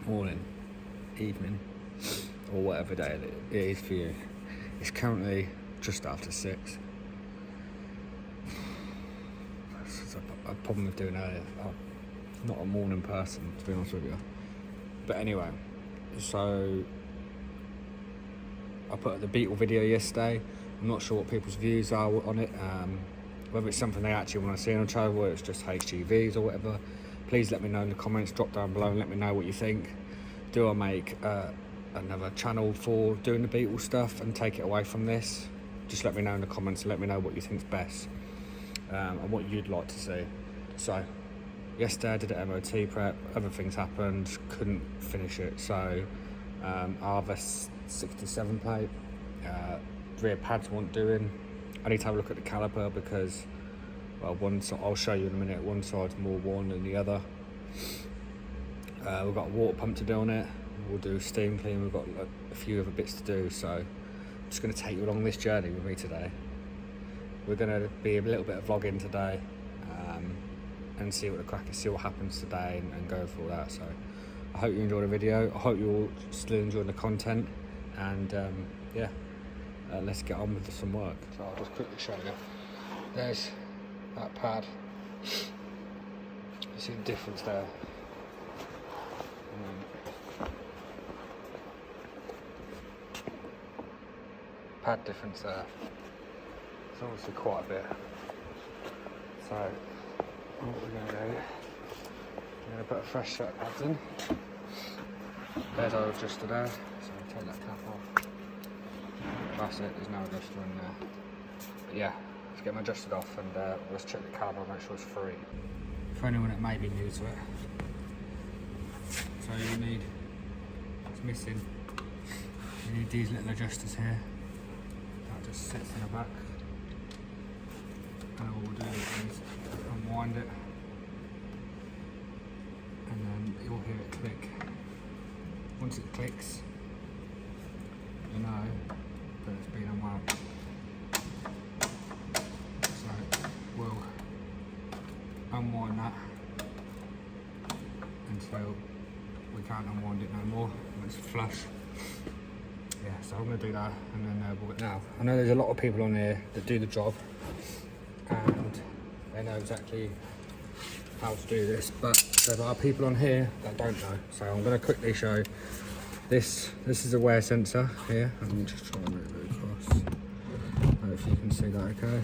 morning, evening, or whatever day it is for you. It's currently just after 6. That's a problem with doing earlier. I'm not a morning person, to be honest with you. But anyway, so I put up the Beetle video yesterday. I'm not sure what people's views are on it, whether it's something they actually want to see on the channel, whether it's just HGVs or whatever. Please let me know in the comments, drop down below and let me know what you think. Do I make another channel for doing the Beetle stuff and take it away from this? Just let me know in the comments and let me know what you think's best and what you'd like to see. So yesterday I did an MOT prep, other things happened, couldn't finish it, so RV 67 plate, rear pads weren't doing. I need to have a look at the caliper because, well, I'll show you in a minute, one side's more worn than the other. We've got a water pump to do on it, we'll do steam clean, we've got a few other bits to do, so I'm just going to take you along this journey with me today. We're going to be a little bit of vlogging today and see what the crack is, see what happens today and go for all that. So I hope you enjoyed the video, I hope you're all still enjoying the content, and yeah, let's get on with some work. So I'll just quickly show you. There's that pad. You see the difference there. Pad difference there. It's obviously quite a bit. So what we're going to do, we're going to put a fresh set of pads in. There's our adjuster there. So take that cap off. That's it, there's no adjuster in there. But yeah, let's get them adjusted off and let's check the caliper, make sure it's free. For anyone that may be new to it, so you need, it's missing, you need these little adjusters here. That just sits in the back. And all we'll do is unwind it, and then you'll hear it click. Once it clicks, you know that it's been unwound. So we'll unwind that until we can't unwind it no more, when it's flush. Yeah, so I'm going to do that and then we'll get now. I know there's a lot of people on here that do the job and they know exactly how to do this, but there are people on here that don't know. So I'm going to quickly show this. This is a wear sensor here. I'm just trying to move it across. Hopefully you can see that okay.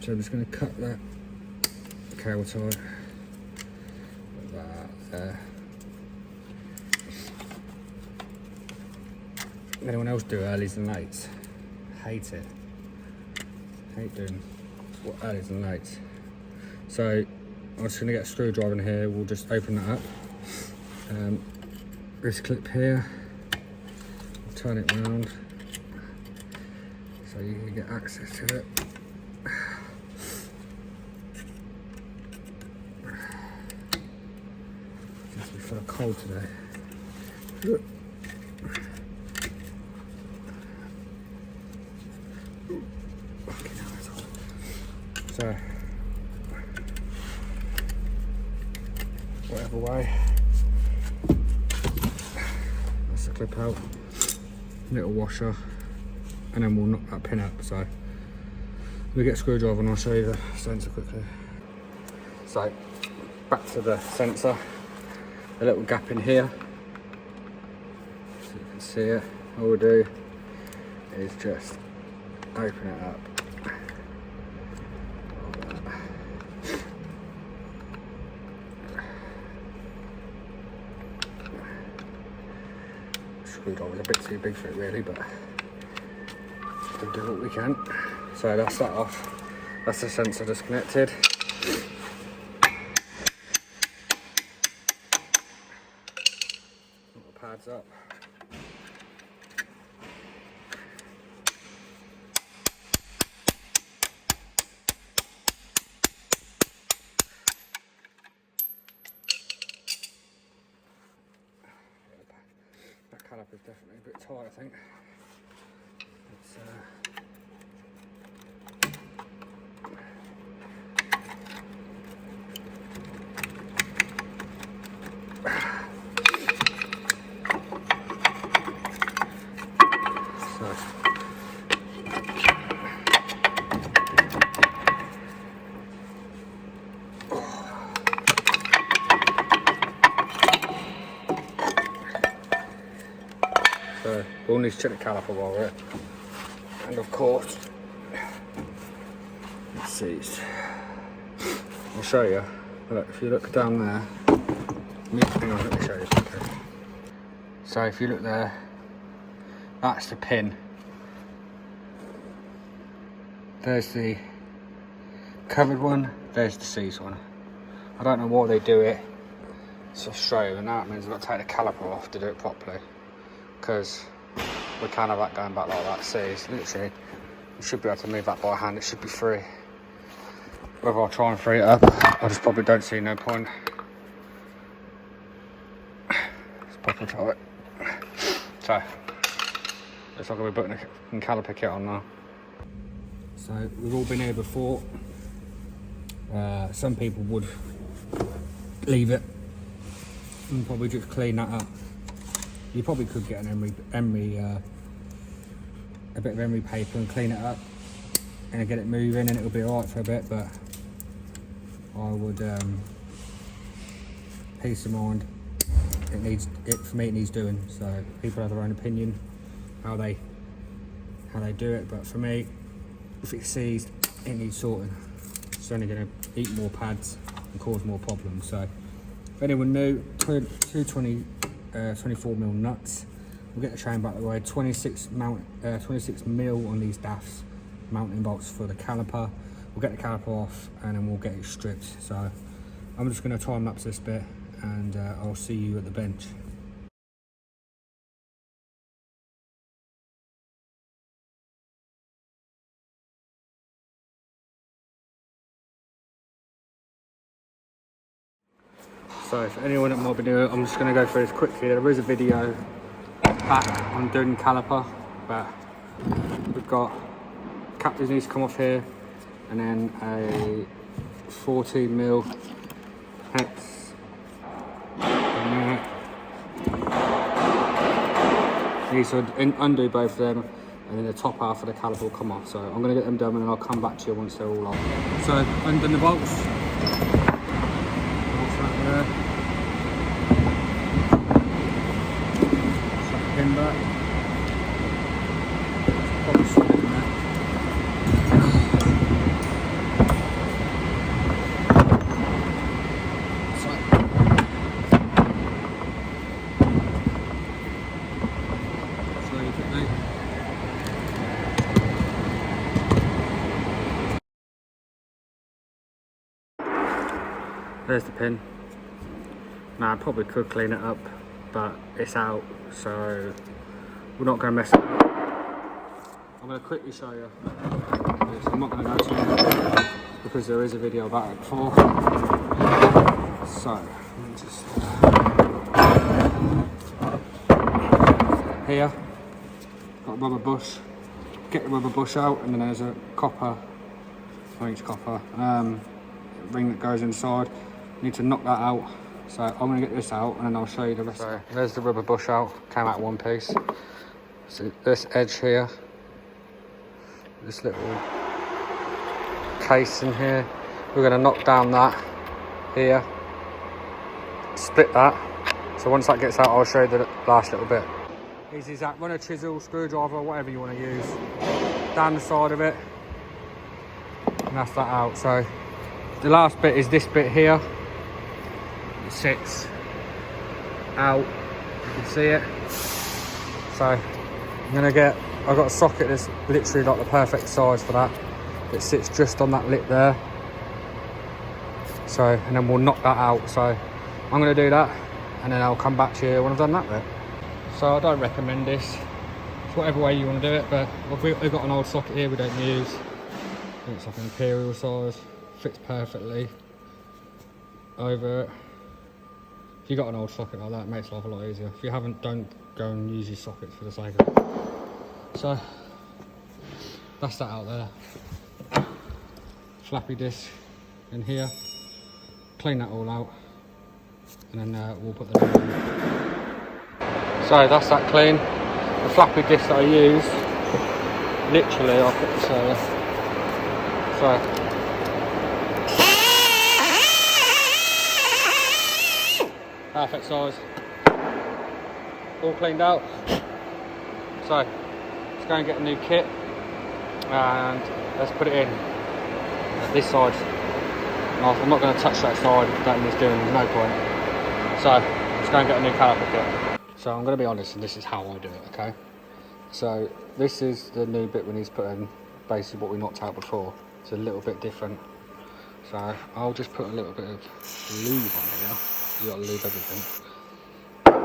So I'm just going to cut that cable tie. That there. Anyone else do earlies and lates? Hate it. Hate doing earlies and lates. So I'm just going to get a screwdriver in here. We'll just open that up. This clip here, I'll turn it round so you can get access to it. It must be full of cold today. So, whatever way, that's the clip out, little washer, and then we'll knock that pin up. So, we'll get a screwdriver and I'll show you the sensor quickly. So, back to the sensor, a little gap in here, so you can see it. All we'll do is just open it up. Screwdriver's a bit too big for it really, but we'll do what we can. So that's that off. That's the sensor disconnected. Put the pads up. That caliper is definitely a bit tight, I think. It's, So we'll need to check the caliper while we're at it. And of course, let's see. I'll show you. Look, if you look down there, hang on, let me show you something. So if you look there, that's the pin. There's the covered one, there's the seized one. I don't know why they do it. It's Australia, and now it means I've got to take the caliper off to do it properly. Because we can't have that going back like that. See, it's literally, you should be able to move that by hand, it should be free. Whether I'll try and free it up, I just probably don't see no point. Let's properly try it. So, looks like we're putting a caliper kit on now. So, we've all been here before. Some people would leave it and probably just clean that up. You probably could get an a bit of emery paper and clean it up and get it moving, and it'll be alright for a bit, but I would, peace of mind, for me it needs doing. So people have their own opinion how they do it, but for me, if it's seized, it needs sorting. It's only going to eat more pads and cause more problems. So if anyone new, 220 24mm nuts. We'll get the chain back the way. 26 mil on these DAFs, mounting bolts for the caliper. We'll get the caliper off and then we'll get it stripped. So I'm just going to time lapse this bit, and I'll see you at the bench. So if anyone that might be new, I'm just going to go through this quickly. There is a video back on doing caliper, but we've got captors needs to come off here, and then a 14mm hex in there. Needs to undo both of them, and then the top half of the caliper will come off. So I'm going to get them done, and then I'll come back to you once they're all on. So undone the bolts. There. Set the pin back. Probably slip it in there. Slowly quickly. There's the pin. Now I probably could clean it up, but it's out, so we're not going to mess it up. I'm going to quickly show you. I'm not going to go too much because there is a video about it before. So, let me just here, got a rubber bush. Get the rubber bush out, and then there's a copper, on each copper, ring that goes inside. Need to knock that out. So I'm going to get this out, and then I'll show you the rest. So there's the rubber bush out, came out one piece. So this edge here, this little case in here, we're going to knock down that here, split that. So once that gets out, I'll show you the last little bit. Easy as that. Run a chisel, screwdriver, whatever you want to use, down the side of it, and that's that out. So the last bit is this bit here. It sits out, you can see it. So I've got a socket that's literally like the perfect size for that. It sits just on that lip there. So, and then we'll knock that out. So I'm going to do that, and then I'll come back to you when I've done that bit. So I don't recommend this. It's whatever way you want to do it, but we've got an old socket here we don't use. It's like an imperial size, fits perfectly over it. If you've got an old socket like that, it makes life a lot easier. If you haven't, don't go and use your sockets for the sake of it. So, that's that out there. Flappy disc in here. Clean that all out, and then we'll put the new one in. So that's that clean. The flappy disc that I use, literally I'll put this over. So, perfect size. All cleaned out. So let's go and get a new kit and let's put it in this side. I'm not going to touch that side, that needs doing, there's no point. So let's go and get a new caliper kit. So I'm going to be honest, and this is how I do it, okay? So this is the new bit we need to put in, basically what we knocked out before. It's a little bit different. So I'll just put a little bit of lube on here. You got to lube everything.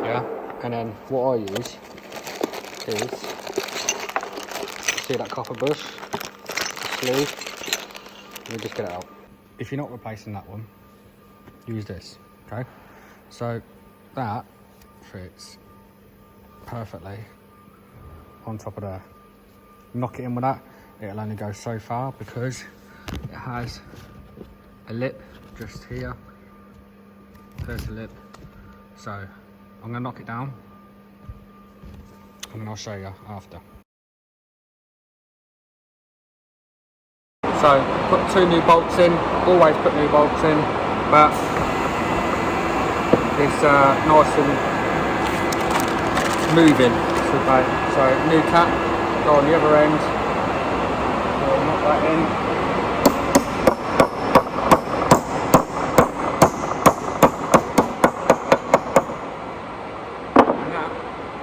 Yeah, and then what I use is, see that copper bush, sleeve, and you just get it out. If you're not replacing that one, use this, okay? So that fits perfectly on top of there. Knock it in with that, it'll only go so far because it has a lip just here. There's a lip. So I'm gonna knock it down and then I'll show you after. So put 2 new bolts in, always put new bolts in, but it's nice and moving. So new cap, go on the other end, so knock that in. And that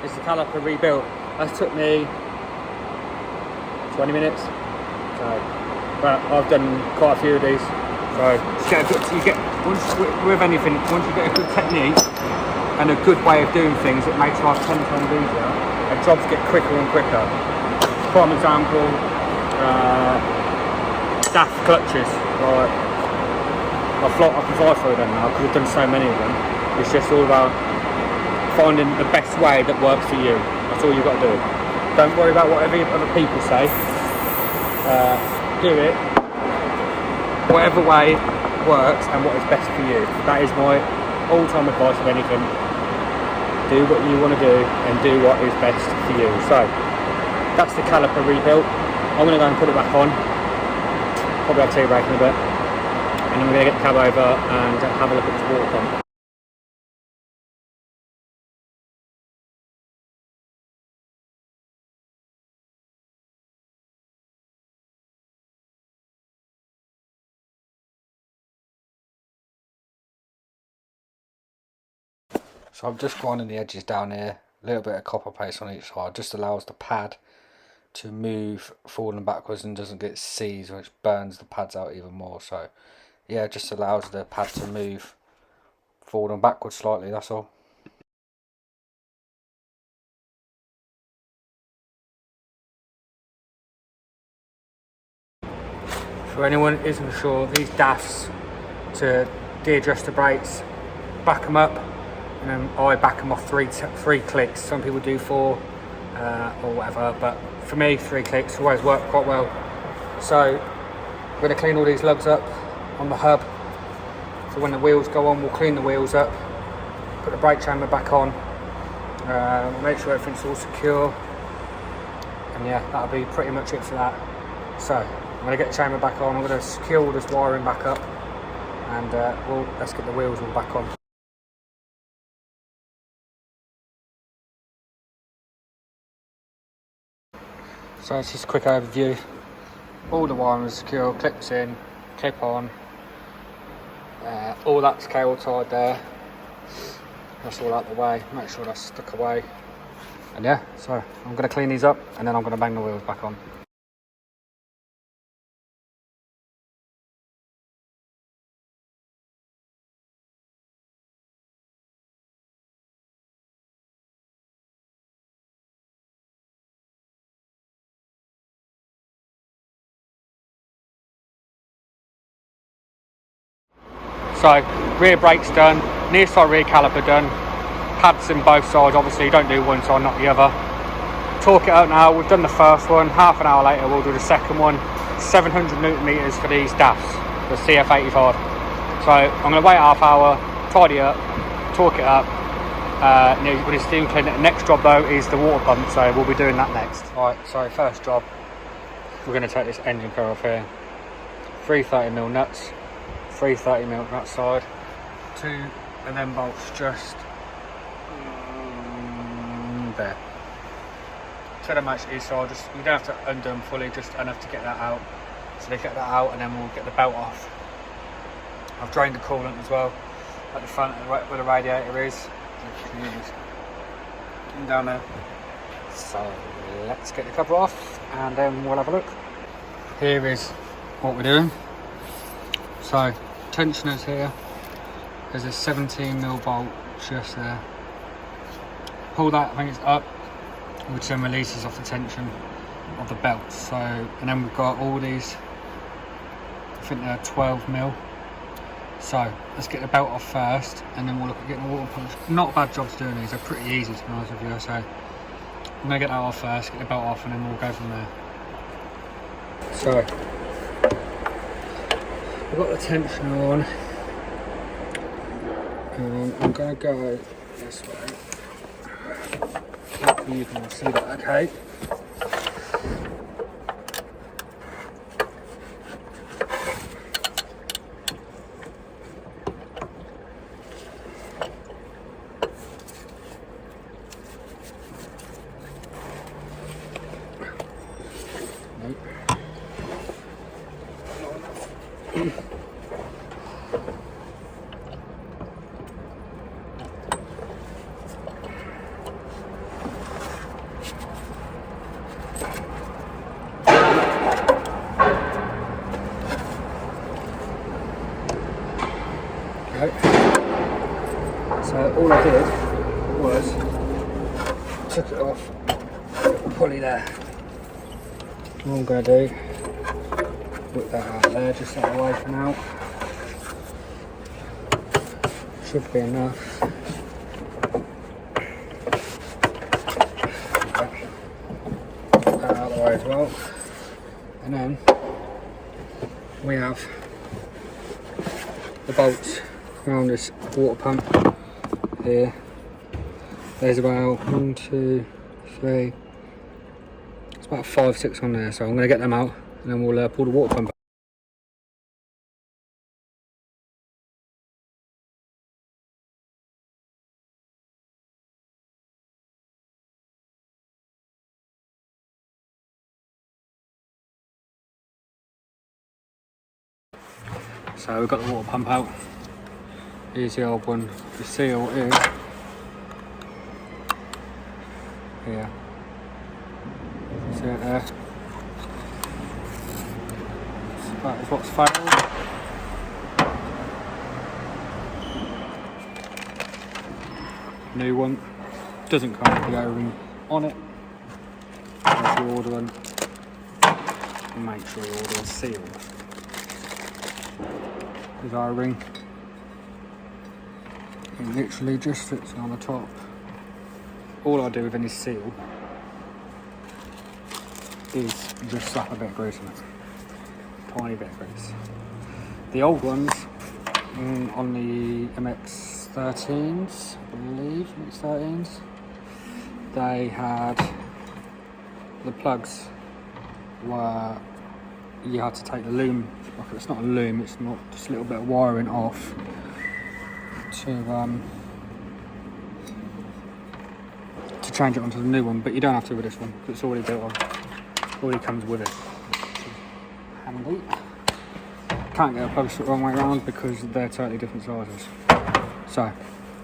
is the caliper rebuilt. That took me 20 minutes. But I've done quite a few of these. So with anything, once you get a good technique and a good way of doing things, it makes life 10 times easier and jobs get quicker and quicker. Prime example, DAF clutches. Like, I can fly through them now because I've done so many of them. It's just all about finding the best way that works for you. That's all you've got to do. Don't worry about whatever other people say. Do it whatever way works and what is best for you. That is my all-time advice of anything. Do what you want to do and do what is best for you. So that's the caliper rebuilt. I'm going to go and put it back on, probably have tea break in a bit, and then we're going to get the cab over and have a look at this water pump. So I'm just grinding the edges down here, a little bit of copper paste on each side, just allows the pad to move forward and backwards and doesn't get seized, which burns the pads out even more. So yeah, it just allows the pad to move forward and backwards slightly, that's all. For anyone who isn't sure, these DAFs, to de-adjust the brakes, back them up, and then I back them off three clicks. Some people do 4 or whatever, but for me 3 clicks always work quite well. So we're going to clean all these lugs up on the hub, so when the wheels go on we'll clean the wheels up, put the brake chamber back on, make sure everything's all secure, and yeah, that'll be pretty much it for that. So I'm going to get the chamber back on, I'm going to secure all this wiring back up, and let's get the wheels all back on. So it's just a quick overview. All the wiring is secure, clips in, clip on. All that's cable tied there. That's all out the way, make sure that's stuck away. And yeah, so I'm going to clean these up and then I'm going to bang the wheels back on. So rear brake's done, near side rear caliper done, pads in both sides, obviously you don't do one side not the other. Torque it out now, we've done the first one, half an hour later we'll do the second one. 700 newton meters for these DAFs, the CF85. So I'm going to wait half hour, tidy up, torque it up, when it's steam clean. The next job though is the water pump, so we'll be doing that next. Alright, so first job, we're going to take this engine cover off here, 330mm nuts. 330mm that side, 2 and then bolts just there. to the match is, so you don't have to undo them fully, just enough to get that out. So they get that out and then we'll get the belt off. I've drained the coolant as well at the front where the radiator is. Down there. So let's get the cover off and then we'll have a look. Here is what we're doing. So tensioners here. There's a 17mm bolt just there. Pull that, I think it's up, which then releases off the tension of the belt. So, and then we've got all these, I think they're 12mm. So let's get the belt off first and then we'll look at getting the water pump. Not a bad job to doing these, they're pretty easy to be honest with you. So I'm gonna get that off first, get the belt off, and then we'll go from there. So we've got the tensioner on. I'm gonna go this way. Hopefully you can see that okay. So all I did was took it off, pulley there. What I'm going to do, put that out there, just out of the way for now. Should be enough. Put that out of the way as well. And then we have the bolts around this water pump here. There's about 1, 2, 3. It's about 5, 6 on there. So I'm going to get them out and then we'll pull the water pump. So we've got the water pump out. Here's the old one. The seal is here. See it there? That is what's failed. New one. Doesn't come with the O-ring on it. If you order one, make sure you order a seal. There's our ring. It literally just fits on the top. All I do with any seal is just slap a bit of grease on it. Tiny bit of grease. The old ones on the MX-13s, I believe, MX-13s, they had the plugs were, you had to take the loom, it's not a loom, it's not, just a little bit of wiring off to change it onto the new one, but you don't have to with this one because it's already built on. It already comes with it. Handy. Can't get a plug the wrong way around because they're totally different sizes. So,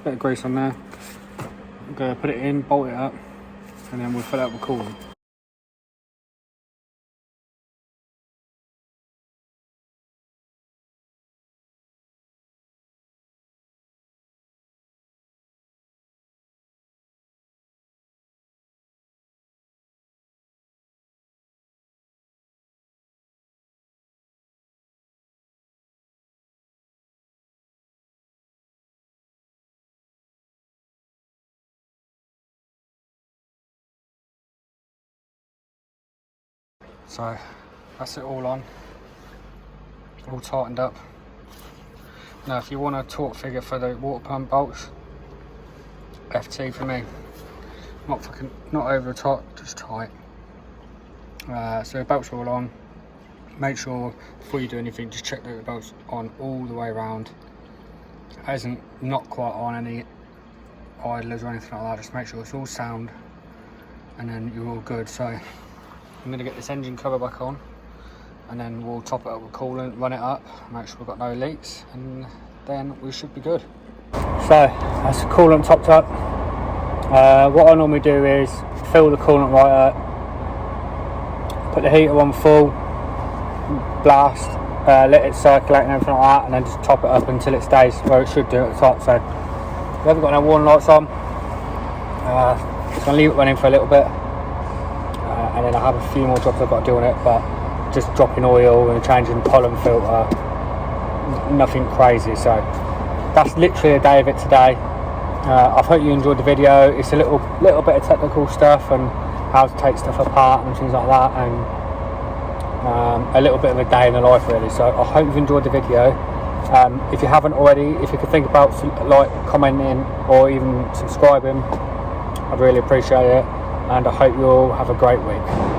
bit of grease on there. I'm going to put it in, bolt it up, and then we'll fill it up with coolant. So that's it all on, all tightened up. Now if you want a torque figure for the water pump bolts, FT for me. Not over the top, just tight. So the bolts are all on. Make sure before you do anything, just check that the bolts on all the way around. It isn't not quite on any idlers or anything like that. Just make sure it's all sound. and then you're all good. So I'm going to get this engine cover back on, and then we'll top it up with coolant, run it up, make sure we've got no leaks, and then we should be good. So that's the coolant topped up. What I normally do is fill the coolant right up, put the heater on full, blast, let it circulate and everything like that, and then just top it up until it stays where it should do at the top. So we haven't got no warning lights on. Just going to leave it running for a little bit, and then I have a few more jobs I've got to do on it, but just dropping oil and changing the pollen filter, nothing crazy. So that's literally a day of it today. I hope you enjoyed the video. It's a little bit of technical stuff and how to take stuff apart and things like that, and a little bit of a day in the life really. So I hope you've enjoyed the video. If you haven't already, if you could think about like commenting or even subscribing, I'd really appreciate it, and I hope you all have a great week.